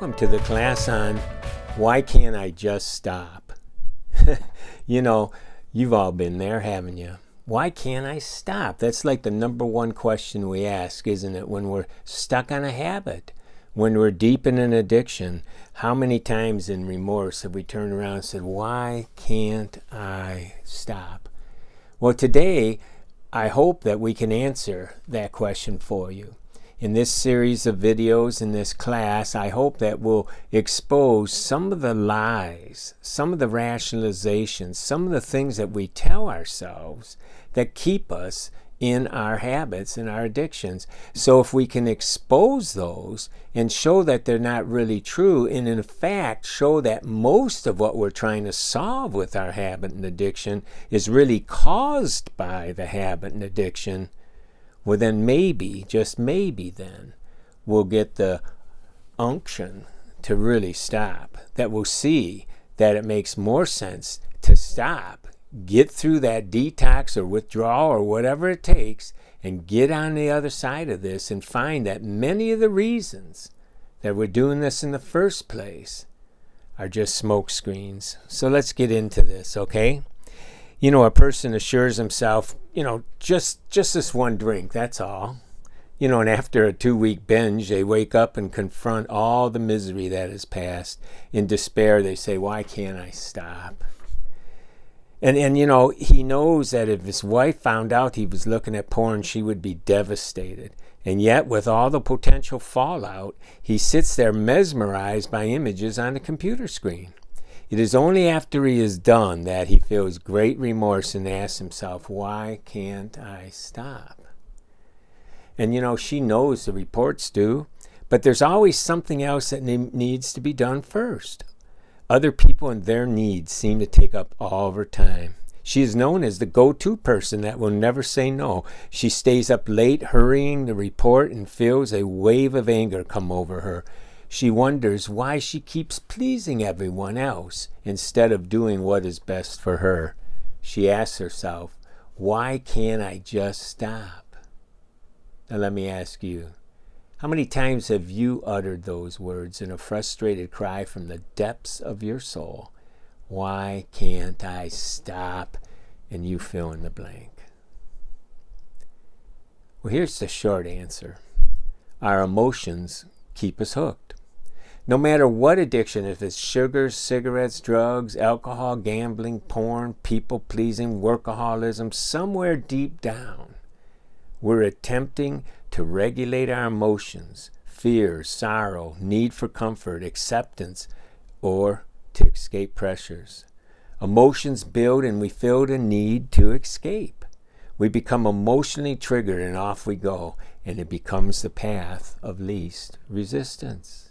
Welcome to the class on why can't I just stop? You've all been there, haven't you? Why can't I stop? That's like the number one question we ask, isn't it? When we're stuck on a habit, when we're deep in an addiction, how many times in remorse have we turned around and said, why can't I stop? Well, today, I hope that we can answer that question for you. In this series of videos, in this class, I hope that we'll expose some of the lies, some of the rationalizations, some of the things that we tell ourselves that keep us in our habits and our addictions. So if we can expose those and show that they're not really true, and in fact show that most of what we're trying to solve with our habit and addiction is really caused by the habit and addiction, well then maybe, just maybe then, we'll get the unction to really stop. That we'll see that it makes more sense to stop, get through that detox or withdrawal or whatever it takes, and get on the other side of this and find that many of the reasons that we're doing this in the first place are just smoke screens. So let's get into this, okay? A person assures himself, just this one drink, that's all. And after a 2-week binge, they wake up and confront all the misery that has passed. In despair, they say, why can't I stop? And he knows that if his wife found out he was looking at porn, she would be devastated. And yet, with all the potential fallout, he sits there mesmerized by images on the computer screen. It is only after he is done that he feels great remorse and asks himself, why can't I stop? And she knows the reports do, but there's always something else that needs to be done first. Other people and their needs seem to take up all of her time. She is known as the go-to person that will never say no. She stays up late hurrying the report and feels a wave of anger come over her. She wonders why she keeps pleasing everyone else instead of doing what is best for her. She asks herself, why can't I just stop? Now let me ask you, how many times have you uttered those words in a frustrated cry from the depths of your soul? Why can't I stop? And you fill in the blank. Well, here's the short answer. Our emotions keep us hooked. No matter what addiction, if it's sugar, cigarettes, drugs, alcohol, gambling, porn, people-pleasing, workaholism, somewhere deep down, we're attempting to regulate our emotions, fear, sorrow, need for comfort, acceptance, or to escape pressures. Emotions build and we feel the need to escape. We become emotionally triggered and off we go, and it becomes the path of least resistance.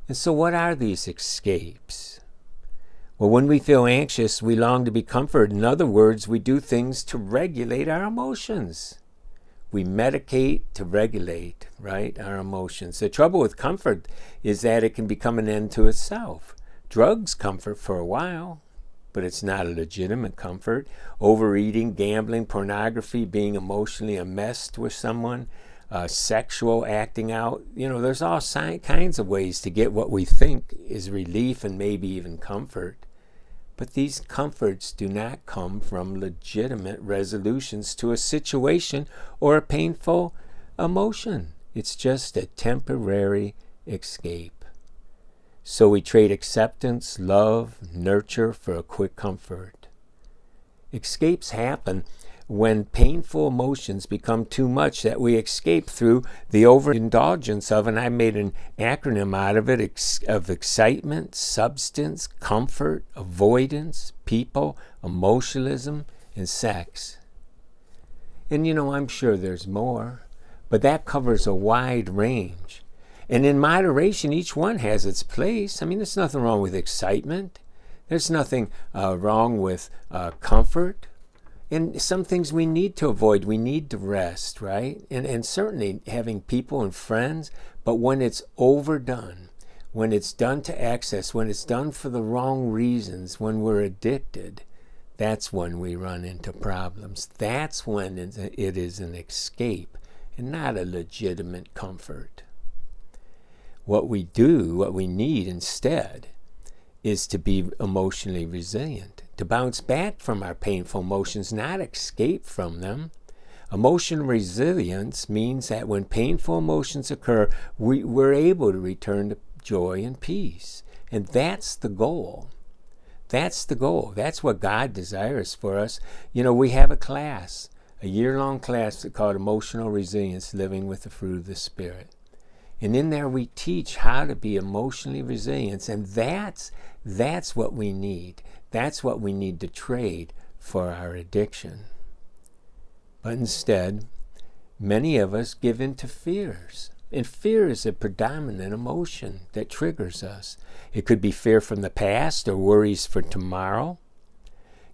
And so what are these escapes? Well, when we feel anxious, we long to be comforted. In other words, we do things to regulate our emotions. We medicate to regulate, right, our emotions. The trouble with comfort is that it can become an end to itself. Drugs comfort for a while, but it's not a legitimate comfort. Overeating, gambling, pornography, being emotionally a mess with someone, sexual acting out. There's all kinds of ways to get what we think is relief and maybe even comfort. But these comforts do not come from legitimate resolutions to a situation or a painful emotion. It's just a temporary escape. So we trade acceptance, love, nurture for a quick comfort. Escapes happen when painful emotions become too much that we escape through the overindulgence of, and I made an acronym out of it, of excitement, substance, comfort, avoidance, people, emotionalism, and sex. And I'm sure there's more, but that covers a wide range. And in moderation, each one has its place. There's nothing wrong with excitement. There's nothing wrong with comfort. And some things we need to avoid. We need to rest, right? And certainly having people and friends. But when it's overdone, when it's done to excess, when it's done for the wrong reasons, when we're addicted, that's when we run into problems. That's when it is an escape and not a legitimate comfort. What we do, what we need instead, is to be emotionally resilient, to bounce back from our painful emotions, not escape from them. Emotional resilience means that when painful emotions occur, we're able to return to joy and peace. And that's the goal. That's the goal. That's what God desires for us. We have a class, a year-long class called Emotional Resilience, Living with the Fruit of the Spirit. And in there we teach how to be emotionally resilient. And that's what we need. That's what we need to trade for our addiction. But instead, many of us give in to fears. And fear is a predominant emotion that triggers us. It could be fear from the past or worries for tomorrow.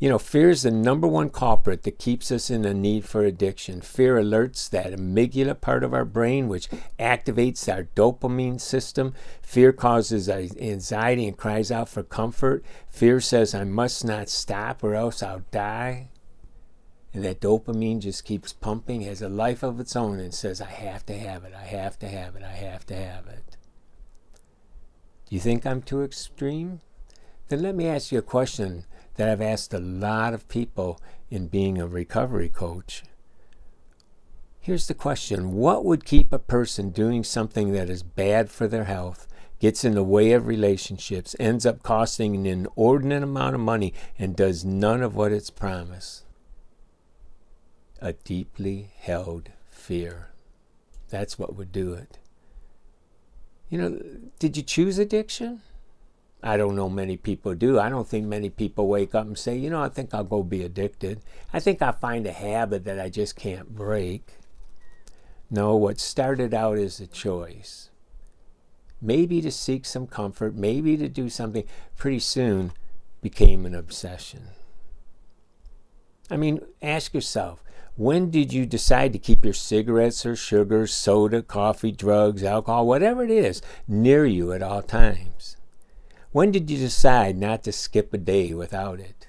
Fear is the number one culprit that keeps us in the need for addiction. Fear alerts that amygdala part of our brain, which activates our dopamine system. Fear causes anxiety and cries out for comfort. Fear says, I must not stop or else I'll die. And that dopamine just keeps pumping, has a life of its own, and says, I have to have it, I have to have it, I have to have it. Do you think I'm too extreme? Then let me ask you a question that I've asked a lot of people in being a recovery coach. Here's the question. What would keep a person doing something that is bad for their health, gets in the way of relationships, ends up costing an inordinate amount of money, and does none of what it's promised? A deeply held fear. That's what would do it. Did you choose addiction? I don't know many people do. I don't think many people wake up and say, I think I'll go be addicted. I think I'll find a habit that I just can't break. No, what started out as a choice, maybe to seek some comfort, maybe to do something, pretty soon became an obsession. Ask yourself, when did you decide to keep your cigarettes or sugar, soda, coffee, drugs, alcohol, whatever it is, near you at all times? When did you decide not to skip a day without it?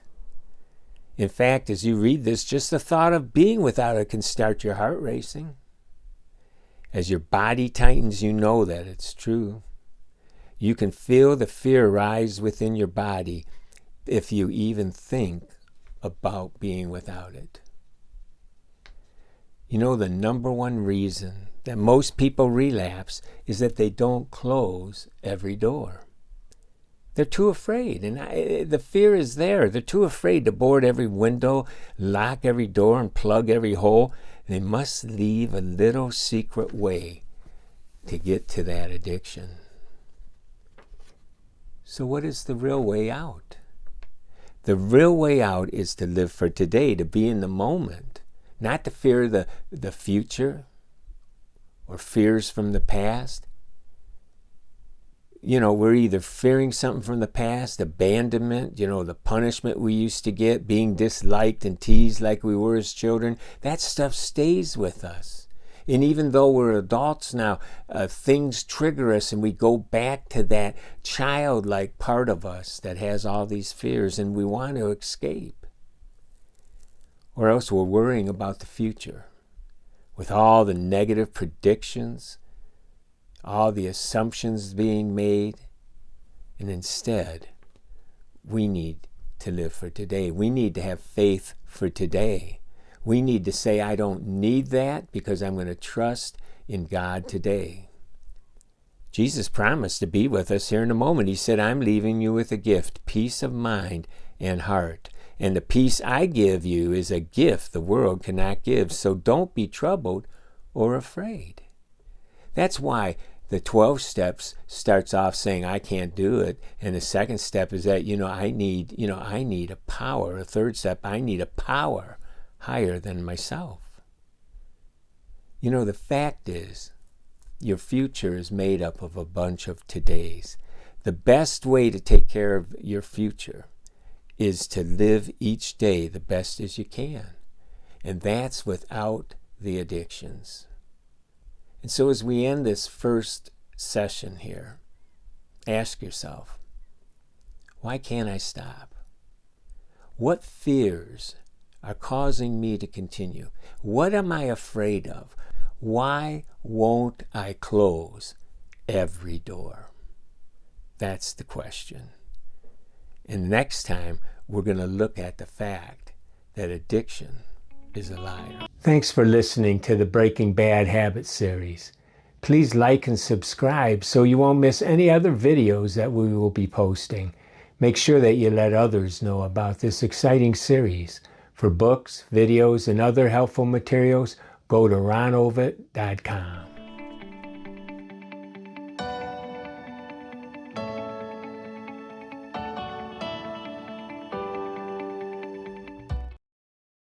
In fact, as you read this, just the thought of being without it can start your heart racing. As your body tightens, you know that it's true. You can feel the fear rise within your body if you even think about being without it. The number one reason that most people relapse is that they don't close every door. They're too afraid, and the fear is there. They're too afraid to board every window, lock every door, and plug every hole. They must leave a little secret way to get to that addiction. So what is the real way out? The real way out is to live for today, to be in the moment, not to fear the future or fears from the past. We're either fearing something from the past, abandonment, the punishment we used to get, being disliked and teased like we were as children. That stuff stays with us. And even though we're adults now, things trigger us and we go back to that childlike part of us that has all these fears and we want to escape. Or else we're worrying about the future with all the negative predictions, all the assumptions being made, and instead, we need to live for today. We need to have faith for today. We need to say, I don't need that because I'm going to trust in God today. Jesus promised to be with us here in a moment. He said, I'm leaving you with a gift, peace of mind and heart. And the peace I give you is a gift the world cannot give. So don't be troubled or afraid. That's why the 12 steps starts off saying, I can't do it. And the second step is that, I need a power. A third step, I need a power higher than myself. The fact is, your future is made up of a bunch of todays. The best way to take care of your future is to live each day the best as you can. And that's without the addictions. And so as we end this first session here, ask yourself, why can't I stop? What fears are causing me to continue? What am I afraid of? Why won't I close every door? That's the question. And next time, we're going to look at the fact that addiction is a liar. Thanks for listening to the Breaking Bad Habits series. Please like and subscribe so you won't miss any other videos that we will be posting. Make sure that you let others know about this exciting series. For books, videos, and other helpful materials, go to ronovit.com.